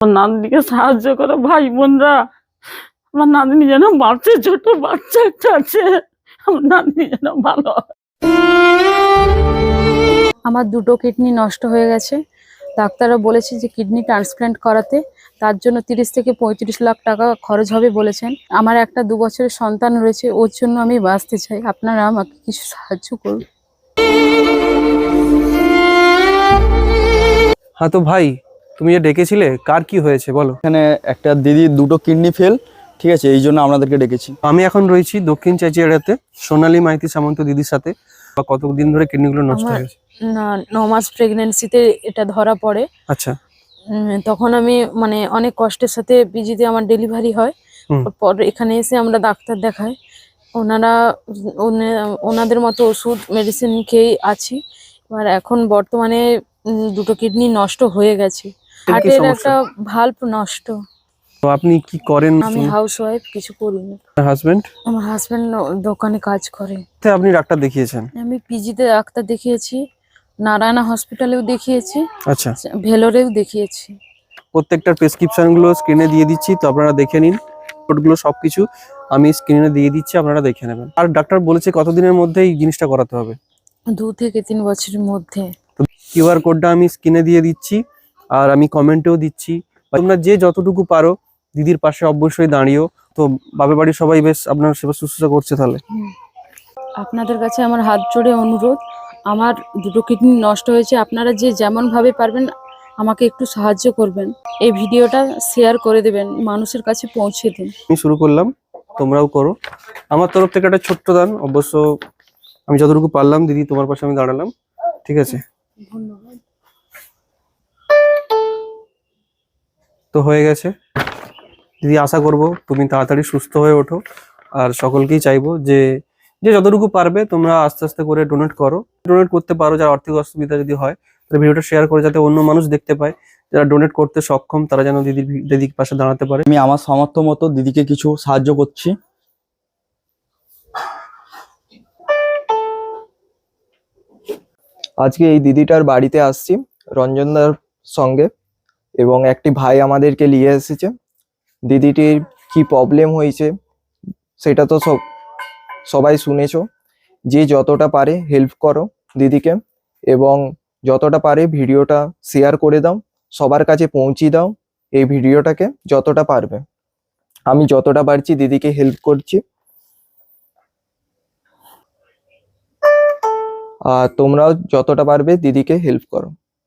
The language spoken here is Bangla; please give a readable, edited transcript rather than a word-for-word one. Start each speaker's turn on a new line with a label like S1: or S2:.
S1: আমার নাতনিকে সাহায্য করো ভাই বোনরা। আমার নাতনি যেন বাঁচে, ছোট বাচ্চা একটা আছে, আমার নাতনি যেন ভালো হয়।
S2: আমার দুটো কিডনি নষ্ট হয়ে গেছে। ডাক্তাররা বলেছে যে কিডনি ট্রান্সপ্ল্যান্ট করাতে, তার জন্য 30 থেকে 35 লাখ টাকা খরচ হবে বলেছেন। আমার একটা 2 বছরের সন্তান রয়েছে, ওর জন্য আমি বাঁচতে চাই। আপনারা আমাকে কিছু সাহায্য করুন।
S3: হ্যাঁ, তো ভাই তুমি যে ডেকেছিলে, কার কি হয়েছে বলো।
S4: এখানে একটা দিদির দুটো কিডনি ফেল, ঠিক আছে, এই জন্য আপনাদেরকে ডেকেছি।
S3: আমি এখন রয়েছি দক্ষিণ চাচিয়াড়াতে সোনালী মাইতি সামন্ত দিদির সাথে। কতদিন ধরে কিডনিগুলো নষ্ট
S2: আমার
S3: হয়েছে?
S2: 9 মাস প্রেগনেন্সিতে এটা ধরা পড়ে।
S3: আচ্ছা।
S2: তখন আমি মানে অনেক কষ্টের সাথে পিজিতে আমার ডেলিভারি হয়। পর এখানে এসে আমরা ডাক্তার দেখাই। ওনারা ওনাদের মতো ওষুধ মেডিসিন খেয়ে আছি। এবার এখন বর্তমানে দুটো কিডনি নষ্ট হয়ে গেছে। হার্টের একটা ভাল্ব নষ্ট।
S3: তো আপনি কি করেন?
S2: আমি হাউস ওয়াইফ, কিছু করি না।
S3: হাজবেন্ড?
S2: আমার হাজবেন্ড দোকানে কাজ করে।
S3: আপনি ডাক্তার দেখিয়েছেন?
S2: আমি পিজিতে ডাক্তার দেখিয়েছি, নারায়ণা হসপিটালেও দেখিয়েছি,
S3: আচ্ছা।
S2: ভেলোরেও দেখিয়েছি।
S3: প্রত্যেকটার প্রেসক্রিপশন গুলো স্ক্রিনে দিয়ে দিচ্ছি, তো আপনারা দেখে নিন। রিপোর্টগুলো সবকিছু আমি স্ক্রিনে দিয়ে দিচ্ছি, আপনারা দেখে নেবেন। আর ডাক্তার বলেছে কতদিনের মধ্যে এই জিনিসটা করাতে হবে?
S2: 2 থেকে 3 বছরের মধ্যে।
S3: তো কিউআর কোডটা আমি স্ক্রিনে দিয়ে দিচ্ছি, আর আমি কমেন্টেও দিচ্ছি। তোমরা যে যতটুকু পারো দিদির পাশে অবশ্যই দাঁড়িয়েও। তো বাপের বাড়ির সবাই বেশ আপনার সেবা শুশ্রূষা করছে তাহলে?
S2: আপনাদের কাছে আমার হাত জোড়ে অনুরোধ, আমার দুটো কিডনি নষ্ট হয়েছে, আপনারা যে যেমন ভাবে পারবেন আমাকে একটু সাহায্য করবেন। এই ভিডিওটা শেয়ার করে দেবেন, মানুষের কাছে পৌঁছে দিন।
S3: আমি শুরু করলাম, তোমরাও করো। আমার তরফ থেকে একটা ছোট্ট দান, অবশ্য আমি যতটুকু পারলাম দিদি তোমার পাশে আমি দাঁড়ালাম, ঠিক আছে?
S2: ধন্যবাদ।
S3: তো হয়ে গেছে দিদি, আশা করব তুমি তাড়াতাড়ি সুস্থ হয়ে ওঠো। আর সকলকেই চাইবো যে যে যতটুকু পারবে তোমরা আস্তে আস্তে করে ডোনেট করো। ডোনেট করতে পারো, যার আর্থিক অসুবিধা যদি হয় তাহলে ভিডিওটা শেয়ার করে যাতে অন্য মানুষ দেখতে পায়, যারা ডোনেট করতে সক্ষম তারা যেন দিদির পাশে দাঁড়াতে পারে।
S4: আমি আমার সামর্থ্য মতো দিদিকে কিছু সাহায্য করছি। আজকে এই দিদিটার বাড়িতে আসছি রঞ্জনদার সঙ্গে, এবং একটি ভাই আমাদেরকে নিয়ে এসেছে। দিদিটির কি প্রবলেম হয়েছে সেটা তো সবাই শুনেছো। যে যতটা পারে হেল্প করো দিদিকে, এবং যতটা পারে ভিডিওটা শেয়ার করে দাও, সবার কাছে পৌঁছে দাও এই ভিডিওটাকে যতটা পারবে। আমি যতটা পারছি দিদিকে হেল্প করছি, আর তোমরাও যতটা পারবে দিদিকে হেল্প করো।